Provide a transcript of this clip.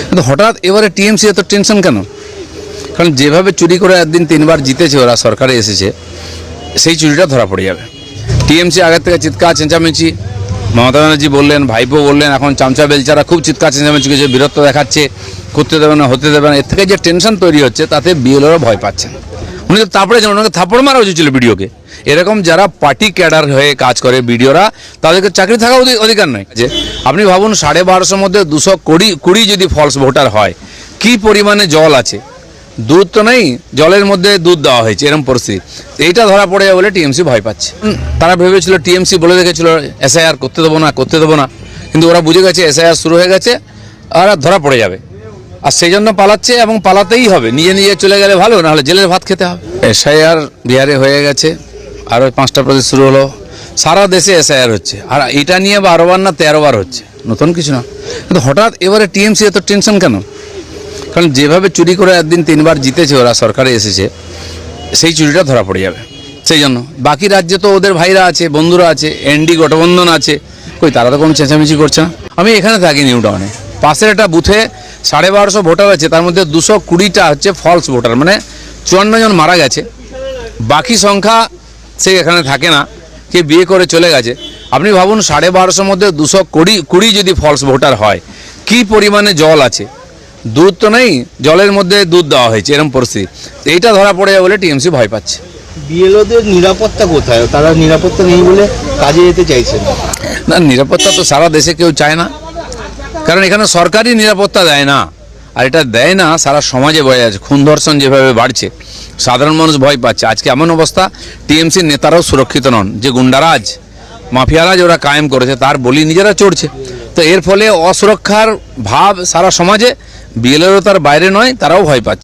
কিন্তু হঠাৎ এবারে টিএমসি এত টেনশন কেন? কারণ যেভাবে চুরি করে একদিন 3বার জিতেছে ওরা, সরকারে এসেছে, সেই চুরিটা ধরা পড়ে যাবে। টিএমসি আগের থেকে চিৎকার চেঁচামেচি, মমতা ব্যানার্জি বললেন, ভাইপো বললেন, এখন চামচা বেলচারা খুব চিৎকার চেঁচামেচি কিছু বীরত্ব দেখাচ্ছে, করতে দেবে না, হতে দেবে না। এর থেকে যে টেনশন তৈরি হচ্ছে তাতে বিএলওরা ভয় পাচ্ছেন। উনি তো তারপরে যেন ওনাকে থাপ্পড় মারা উচিত ছিল বিডিওকে। এরকম যারা পার্টি ক্যাডার হয়ে কাজ করে বিডিওরা, তাদেরকে চাকরি থাকা অধিকার নয়। যে আপনি ভাবুন 1250-এর মধ্যে 220 যদি ফলস ভোটার হয়, কি পরিমাণে জল আছে, দুধ তো নেই, জলের মধ্যে দুধ দেওয়া হয়েছে, এরকম পরিস্থিতি। এইটা ধরা পড়ে যাবে বলে টিএমসি ভয় পাচ্ছে। তারা ভেবেছিল, টিএমসি বলে রেখেছিল এসআইআর করতে দেবো না, কিন্তু ওরা বুঝে গেছে এসআইআর শুরু হয়ে গেছে আর ধরা পড়ে যাবে, আর সেই জন্য পালাচ্ছে, এবং পালাতেই হবে। নিজে চলে গেলে ভালো, নাহলে জেলের ভাত খেতে হবে। এসআইআর বিহারে হয়ে গেছে, আরও 5টা প্রদেশ শুরু হলো, সারা দেশে এসআইআর হচ্ছে, আর এটা নিয়ে 12বার না 13বার হচ্ছে, নতুন কিছু না। কিন্তু হঠাৎ এবারে টিএমসি এত টেনশন কেন? কারণ যেভাবে চুরি করে একদিন 3বার জিতেছে ওরা, সরকারে এসেছে, সেই চুরিটা ধরা পড়ে যাবে। সেই জন্য বাকি রাজ্যে তো ওদের ভাইরা আছে, বন্ধুরা আছে, এনডি গঠবন্ধন আছে, কই তারা তো কোনো চেঁচামেচি করছে না। আমি এখানে থাকি নিউ টাউনে, পাশের একটা বুথে 1250 ভোটার আছে, তার মধ্যে 220টা হচ্ছে ফলস ভোটার, মানে 54 জন মারা গেছে, বাকি সংখ্যা সে এখানে থাকে না, কে বিয়ে করে চলে গেছে। আপনি ভাবুন 1250-এর মধ্যে 220 যদি ফলস ভোটার হয়, কি পরিমাণে জল আছে, দুধ তো নেই, জলের মধ্যে দুধ দেওয়া হয়েছে, এরকম পরিস্থিতি। এইটা ধরা পড়ে যাবে বলে টিএমসি ভয় পাচ্ছে। বিএলওদের নিরাপত্তা কোথায়? তারা নিরাপত্তা নেই বলে কাজে যেতে চাইছে না, নিরাপত্তা তো সারা দেশে কেউ চায় না, কারণ এখানে সরকারই নিরাপত্তা দেয় না, আর এটা দেয় না সারা সমাজে বয়ে আছে। খুন ধর্ষণ যেভাবে বাড়ছে, সাধারণ মানুষ ভয় পাচ্ছে। আজকে এমন অবস্থা, টিএমসির নেতারাও সুরক্ষিত নন, যে গুন্ডারাজ মাফিয়ারাজ ওরা কায়েম করেছে, তার বলি নিজেরা চড়ছে। তো এর ফলে অসুরক্ষার ভাব সারা সমাজে, বিএলওরও তার বাইরে নয়, তারাও ভয় পাচ্ছে।